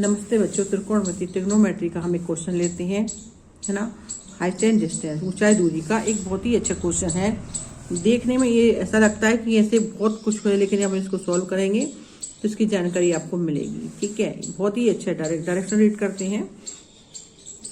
नमस्ते बच्चों, त्रिकोणमिति ट्रिग्नोमेट्री का हम एक क्वेश्चन लेते हैं, है ना। हाइट एंड डिस्टेंस, ऊंचाई दूरी का एक बहुत ही अच्छा क्वेश्चन है। देखने में ये ऐसा लगता है कि ऐसे बहुत कुछ है, लेकिन हम इसको सॉल्व करेंगे तो इसकी जानकारी आपको मिलेगी। ठीक है, बहुत ही अच्छा डायरेक्शन रीड करते हैं।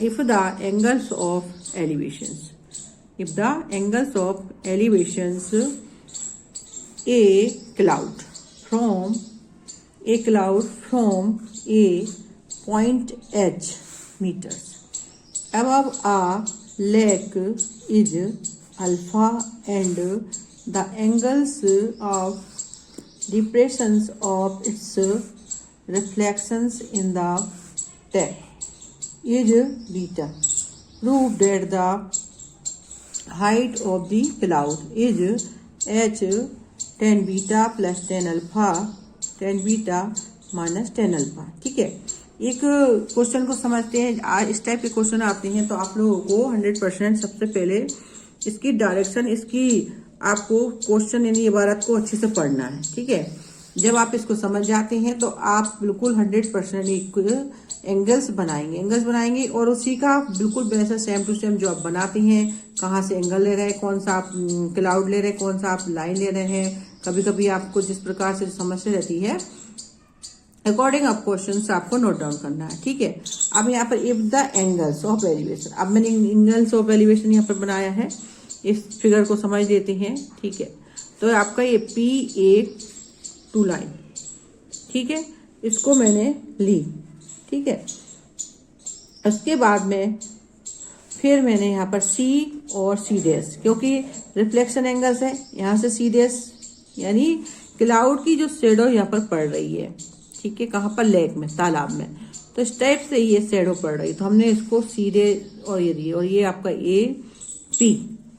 If the angles of elevations, if the angles of elevations a cloud from a point h meters above a lake is alpha, and the angles of depressions of its reflections in the tap is beta. Prove that the height of the cloud is h tan beta plus tan alpha, tan beta minus tan alpha। ठीक है, एक question को समझते हैं। इस type के question आते हैं तो आप लोगों को 100% सबसे पहले इसकी डायरेक्शन, इसकी आपको क्वेश्चन यानी इबारत को अच्छे से पढ़ना है। ठीक है, जब आप इसको समझ जाते हैं तो आप बिल्कुल 100% एक एंगल्स बनाएंगे और उसी का बिल्कुल वैसा सेम टू सेम जो आप बनाते हैं, कहाँ से एंगल ले रहे हैं, कौन सा आप क्लाउड ले रहे हैं, कौन सा आप लाइन ले रहे हैं, कभी कभी आपको जिस प्रकार से समस्या रहती है अकॉर्डिंग आप क्वेश्चन आपको नोट डाउन करना है। ठीक है, अब यहाँ पर if the angles of elevation, अब मैंने एंगल्स ऑफ एलिवेशन यहाँ पर बनाया है, इस फिगर को समझ लेते हैं। ठीक है, तो आपका ये PA2 लाइन, ठीक है, इसको मैंने ली। ठीक है, उसके बाद में फिर मैंने यहाँ पर C और C डैश, क्योंकि रिफ्लेक्शन एंगल्स है, यहाँ से C डैश यानी क्लाउड की जो शेडो यहाँ पर पड़ रही है। ठीक है, कहाँ पर, लेक में, तालाब में, तो इस टाइप से ये शेडो पड़ रही है, तो हमने इसको C डैश और ये दी, और ये आपका AP।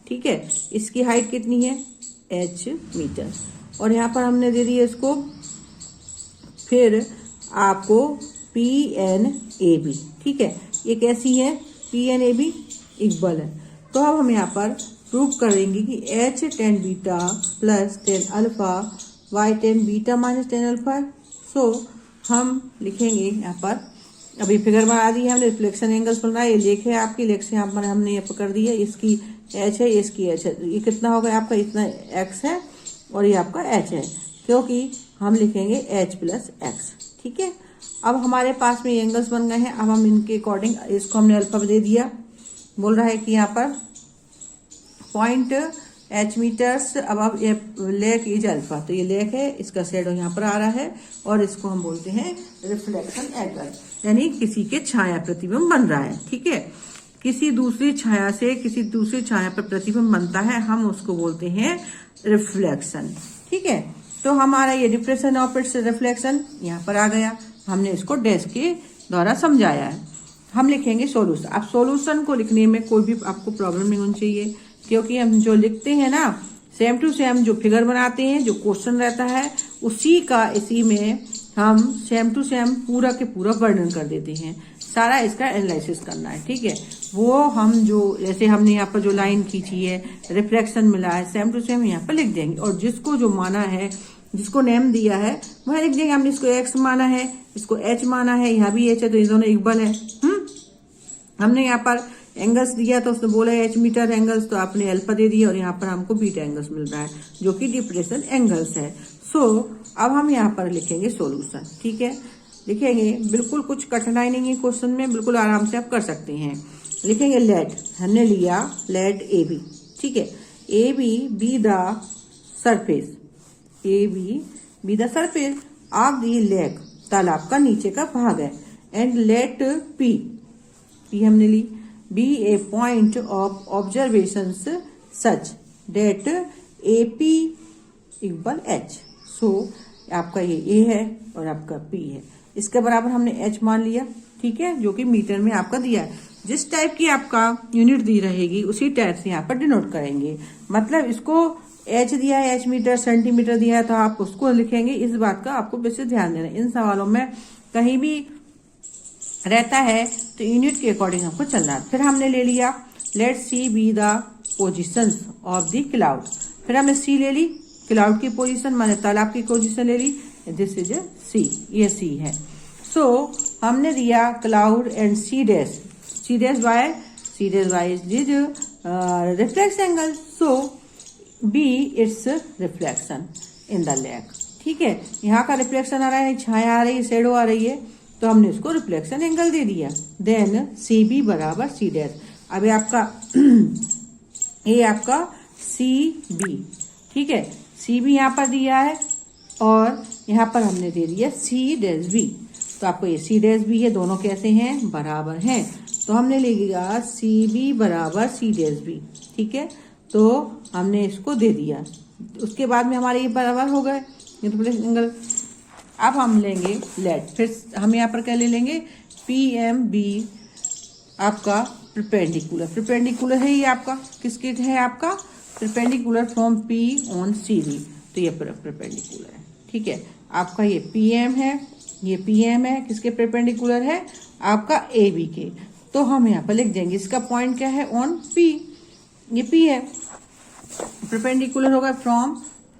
ठीक है, इसकी हाइट कितनी है, h मीटर, और यहाँ पर हमने दे दी इसको फिर आपको PNAB। ठीक है, ये कैसी है, PNAB इक्वल है। तो अब हम यहाँ पर प्रूव करेंगे कि h tan beta plus tan alpha y tan beta minus tan alpha. So हम लिखेंगे यहाँ पर, अभी फिगर बना दी है हमने, रिफ्लेक्शन एंगल्स बना, ये लेख है आपकी, लेख से यहाँ पर हमने ये पकड़ दी है, इसकी h है, इसकी h है, ये कितना होगा आपका, इतना x है और ये आपका h है, क्योंकि हम लिखेंगे h प्लस x। ठीक है, अब हमारे पास में एंगल्स बन गए हैं। अब हम इनके अकॉर्डिंग, इसको हमने अल्फा दे दिया, बोल रहा है कि यहाँ पर पॉइंट h मीटर्स अब लेक इज अल्फा, तो ये लेक है, इसका शेडो यहाँ पर आ रहा है, और इसको हम बोलते हैं रिफ्लेक्शन एंगल, यानी किसी के छाया प्रतिबिंब बन रहा है। ठीक है, किसी दूसरी छाया से किसी दूसरी छाया पर प्रतिबिंब बनता है, हम उसको बोलते हैं रिफ्लेक्शन। ठीक है, तो हमारा ये डिप्रेशन ऑफ इट्स रिफ्लेक्शन यहाँ पर आ गया, हमने इसको डैश के द्वारा समझाया है। हम लिखेंगे सॉल्यूशन। अब सॉल्यूशन को लिखने में कोई भी आपको प्रॉब्लम नहीं होनी चाहिए, क्योंकि हम जो लिखते हैं ना, सेम टू सेम जो फिगर बनाते हैं, जो क्वेश्चन रहता है उसी का इसी में हम सेम टू सेम पूरा के पूरा वर्णन कर देते हैं, सारा इसका एनालिसिस करना है। ठीक है, वो हम जो जैसे हमने यहाँ पर जो लाइन खींची है, रिफ्लेक्शन मिला है, सेम टू सेम यहाँ पर लिख देंगे, और जिसको जो माना है, जिसको नेम दिया है वह लिख देंगे। हमने इसको x माना है, इसको h माना है, यहाँ भी h है, तो ये दोनों इक्वल है। हमने यहाँ पर एंगल्स दिया तो उसने बोला h मीटर एंगल्स, तो आपने अल्फा दे दिया, और यहाँ पर हमको बीटा एंगल्स मिल रहा है जो कि डिप्रेशन एंगल्स है। अब हम यहाँ पर लिखेंगे सॉल्यूशन। ठीक है, लिखेंगे, बिल्कुल कुछ कठिनाई नहीं है क्वेश्चन में, बिल्कुल आराम से आप कर सकते हैं। लिखेंगे लेट, हमने लिया लेट AB। ठीक है, AB be the surface, AB be the surface of the lake, तालाब का नीचे का भाग है, एंड लेट P हमने ली, be a point of observation such that AP equal h। So आपका ये A है और आपका P है, इसके बराबर हमने h मान लिया। ठीक है, जो कि मीटर में आपका दिया है, जिस टाइप की आपका यूनिट दी रहेगी उसी टाइप से यहाँ पर डिनोट करेंगे। मतलब इसको h दिया है, h मीटर सेंटीमीटर दिया है, तो आप उसको लिखेंगे। इस बात का आपको विशेष ध्यान देना, इन सवालों में कहीं भी रहता है तो यूनिट के अकॉर्डिंग हमको चलना है। फिर हमने ले लिया let C be the position of the cloud, फिर हमने सी ले ली, क्लाउड की पोजीशन माने तालाब की पोजीशन ले ली, दिस इज सी, ये सी है। सो हमने दिया cloud and C dash by this reflex angle, so B its reflection in the lake. ठीक है, यहाँ का रिफ्लेक्शन आ रहा है, छाया आ रही है, शेडो आ रही है, तो हमने इसको रिफ्लेक्शन एंगल दे दिया। देन सी बी बराबर सी डैश। अब ये आपका सी बी, ठीक है, सी बी यहाँ पर दिया है और यहाँ पर हमने दे दिया सी डैश बी। तो आपको ये सी डैश बी है, दोनों कैसे हैं, बराबर हैं, तो हमने लिखा सी बी बराबर सी डैश बी। ठीक है, तो हमने इसको दे दिया। उसके बाद में हमारे ये बराबर हो गए रिफ्लेक्शन एंगल। अब हम लेंगे लेट, फिर हम यहाँ पर क्या ले लेंगे, पी एम बी आपका परपेंडिकुलर है, ये आपका किसके है, आपका perpendicular from P on C B, तो ये परपेंडिकुलर है। ठीक है, आपका ये पी एम है, ये पी एम है, किसके परपेंडिकुलर है, आपका ए बी के। तो हम यहाँ पर लिख देंगे इसका पॉइंट क्या है, ऑन पी, ये पी है, परपेंडिकुलर होगा from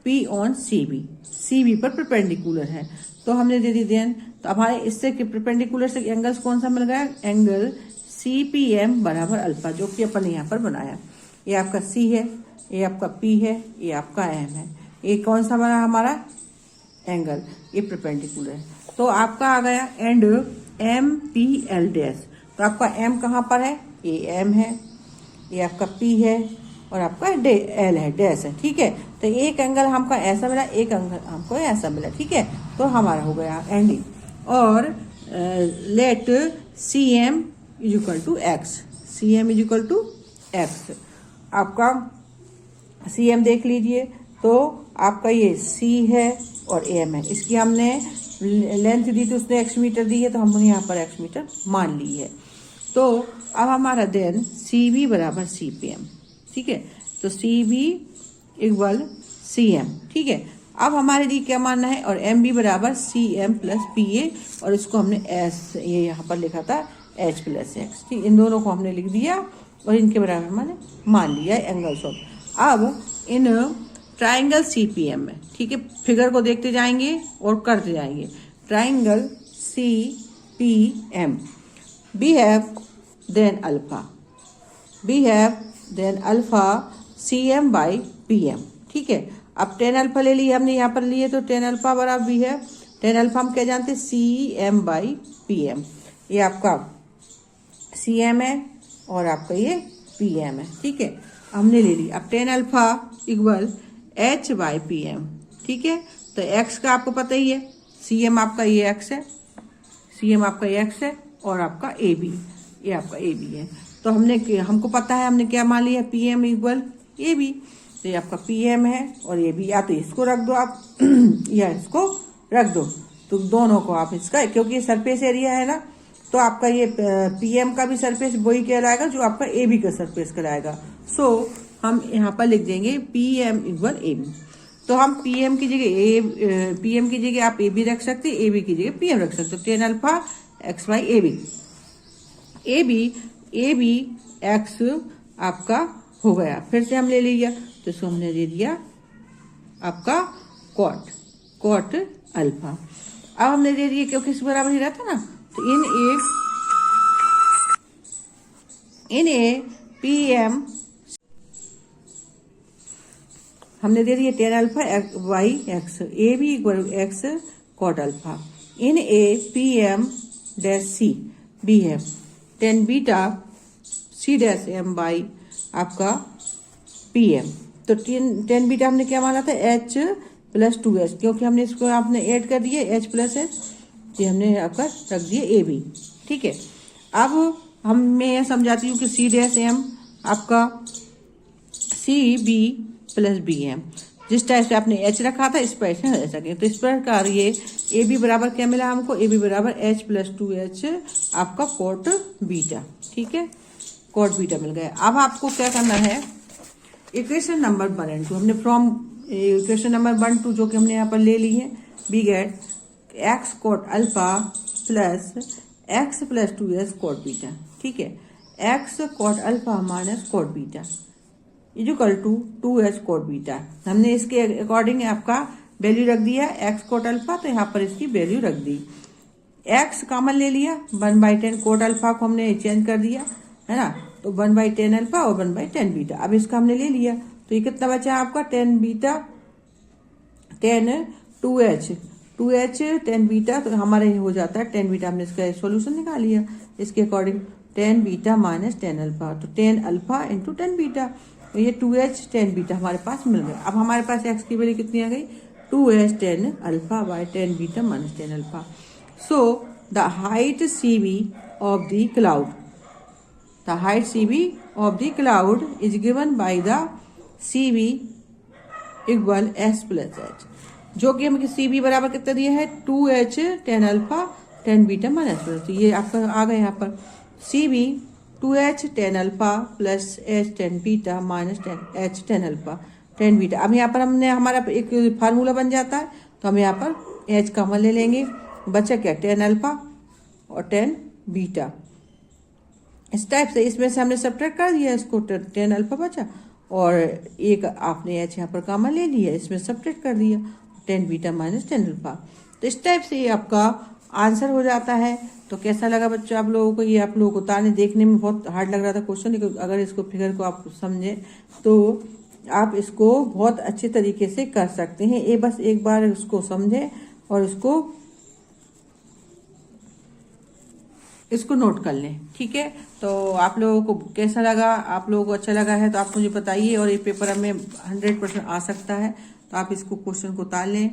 P on C B पर परपेंडिकुलर है, तो हमने दे दी देन। तो हमारे इससे परपेंडिकुलर से एंगल्स कौन सा मिल गया, एंगल सी पी एम बराबर अल्फा, जो कि अपन ने यहाँ पर बनाया। ये आपका सी है, ये आपका पी है, ये आपका एम है, ये कौन सा बना हमारा एंगल, ये परपेंडिकुलर है। तो आपका आ गया and M P L dash. तो आपका एम कहाँ पर है, ये एम है, ये आपका पी है और आपका एल है, डैश है। ठीक है, तो एक एंगल हमको ऐसा मिला, एक एंगल हमको ऐसा मिला। ठीक है, तो हमारा हो गया एंडिंग। और let C M is equal to X, C M is equal to X. आपका सी एम देख लीजिए, तो आपका ये सी है और एम है, इसकी हमने लेंथ दी थी, उसने एक्स मीटर दी है, तो हमने यहाँ पर एक्स मीटर मान ली है। तो अब हमारा देन सी बी बराबर सी पी एम। ठीक है, तो C B equal C M. ठीक है, अब हमारे लिए क्या मानना है, और एम बी बराबर C M plus P A, और इसको हमने एस, ये यहाँ पर लिखा था एच प्लस एक्स। ठीक, इन दोनों को हमने लिख दिया और इनके बराबर मैंने मान लिया एंगल्स ऑफ। अब इन ट्राइंगल सी पी एम में, ठीक है, फिगर को देखते जाएंगे और करते जाएंगे। Triangle C P M, we have then alpha cm by pm। ठीक है, अब टेन अल्फा ले लिए हमने, यहाँ पर लिए, तो टेन अल्फा बराबर भी है, टेन अल्फा हम क्या जानते हैं, C M by P M. ये आपका सी एम है और आपका ये पी एम है। ठीक है, हमने ले ली। अब tan alpha equal H by P M. ठीक है, तो एक्स का आपको पता ही है, सी एम आपका ये एक्स है, सी एम आपका ये एक्स है और आपका ए बी, ये आपका ए बी है। तो हमको पता है, हमने क्या मान लिया, P M equal A B. तो ये आपका पी एम है और ये बी, या तो इसको रख दो आप या इसको रख दो, तो दोनों को आप इसका, क्योंकि ये सरफेस एरिया है ना, तो आपका ये पी एम का भी सरफेस वही कहलाएगा जो आपका ए बी का सरफेस कहलाएगा। सो हम यहाँ पर लिख देंगे P M equal A B. तो हम पी एम की जगह आप ए बी रख सकते, ए बी की जगह पी एम रख सकते हो। Tan alpha X by A B X आपका हो गया। फिर से हम ले लिया, तो इसको हमने दे दिया आपका कॉट अल्फा। अब हमने दे दिया, क्योंकि इस बराबर ही रहता ना, तो इन ए पी एम हमने दे दिया tan alpha by x, A B equal x cot alpha. In A P M dash C B है tan beta C dash M by आपका पी एम। तो टेन बीटा हमने क्या माना था, एच प्लस टू एच, क्योंकि हमने इसको आपने ऐड कर दिया एच प्लस एच, ये हमने आपका रख दिया ए बी। ठीक है, अब मैं यह समझाती हूँ कि सी डैश एम आपका C B plus B M, जिस टाइप से आपने एच रखा था इस पर ऐसे रह सके। तो इस प्रकार ये ए बी बराबर क्या मिला हमको, ए बी बराबर एच प्लस टू एच आपका कॉट बीटा। ठीक है, कॉट बीटा मिल गया। अब आपको क्या करना है, इक्वेशन नंबर 1 एंड 2 हमने फ्रॉम इक्वेशन नंबर 1 2 जो कि हमने यहाँ पर ले ली है, we get X cot alpha plus X plus two H cot beta. ठीक है, X cot alpha minus cot beta is equal to 2h cot beta. हमने इसके अकॉर्डिंग आपका वैल्यू रख दिया एक्स कॉट अल्फा, तो यहाँ पर इसकी वैल्यू रख दी एक्स कॉमन ले लिया, 1/10 कोट अल्फा को हमने चेंज कर दिया, है ना, तो 1/10 अल्फा और 1/10 बीटा। अब इसका हमने ले लिया तो ये कितना बचा आपका 10 बीटा 10 2h 10 बीटा, तो हमारा ये हो जाता है 10 बीटा। हमने इसका सोल्यूशन निकाल लिया इसके अकॉर्डिंग, 10 बीटा माइनस 10 अल्फा, तो 10 अल्फा इंटू 10 बीटा, तो ये 2h 10 बीटा हमारे पास मिल गया। अब हमारे पास x की वैल्यू कितनी आ गई, 2h 10 alpha by 10 beta minus 10 alpha. So the height CB of the cloud, the height CB of the cloud is given by the CB equal s plus h, जो कि हमें CB बराबर कितना दिया है 2h 10 alpha 10 beta minus plus, तो ये आपका आ गया यहाँ पर CB 2h 10 alpha plus h 10 beta minus 10h 10 alpha 10 beta. अब यहाँ पर हमने हमारा एक फार्मूला बन जाता है, तो हम यहाँ पर h कॉमन ले लेंगे, बचा क्या 10 अल्फा और 10 बीटा। इस टाइप से इसमें से हमने सब्ट्रैक्ट कर दिया, इसको 10 अल्फा बचा और एक आपने एच यहाँ पर कॉमन ले लिया, इसमें सब्ट्रैक्ट कर दिया 10 बीटा माइनस 10 अल्फा। तो इस टाइप से ये आपका आंसर हो जाता है। तो कैसा लगा बच्चों आप लोगों को, ये आप लोगों को उतारने देखने में बहुत हार्ड लग रहा था क्वेश्चन, लेकिन अगर इसको फिगर को आप समझे तो आप इसको बहुत अच्छे तरीके से कर सकते हैं। ये बस एक बार इसको समझे और इसको नोट कर लें, ठीक है। तो आप लोगों को कैसा लगा, आप लोगों को अच्छा लगा है तो आप मुझे बताइए, और ये पेपर में 100% आ सकता है, तो आप इसको क्वेश्चन को उतार लें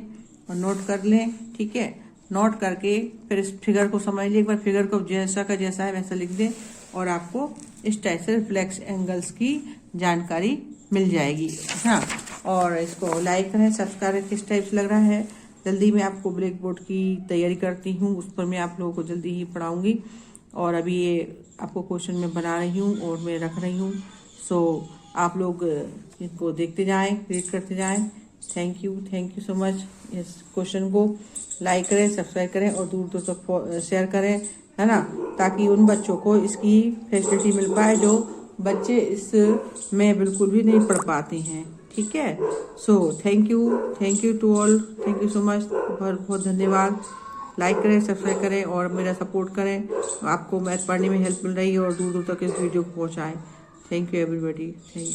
और नोट कर लें, ठीक है। नोट करके फिर इस फिगर को समझ लीजिए, एक बार फिगर को जैसा का जैसा है वैसा लिख दें और आपको इस टाइप से रिफ्लेक्स एंगल्स की जानकारी मिल जाएगी। हाँ, और इसको लाइक करें, सब्सक्राइब किस टाइप से लग रहा है। जल्दी मैं आपको ब्लैक बोर्ड की तैयारी करती हूँ, उस पर मैं आप लोगों को जल्दी ही पढ़ाऊंगी, और अभी ये आपको क्वेश्चन में बना रही हूँ और मैं रख रही हूँ। सो आप लोग इनको देखते जाएं, रीड करते जाएं। Thank you so much. इस क्वेश्चन को लाइक करें, सब्सक्राइब करें और दूर दूर तक शेयर करें, है ना, ताकि उन बच्चों को इसकी फैसिलिटी मिल पाए जो बच्चे इसमें बिल्कुल भी नहीं पढ़ पाते हैं, ठीक है। So thank you to all, thank you so much, बहुत बहुत धन्यवाद। लाइक करें, सब्सक्राइब करें और मेरा सपोर्ट करें, आपको मैथ पढ़ने में हेल्प मिल रही है और दूर दूर तक इस वीडियो को पहुंचाएं। Thank you everybody, thank you.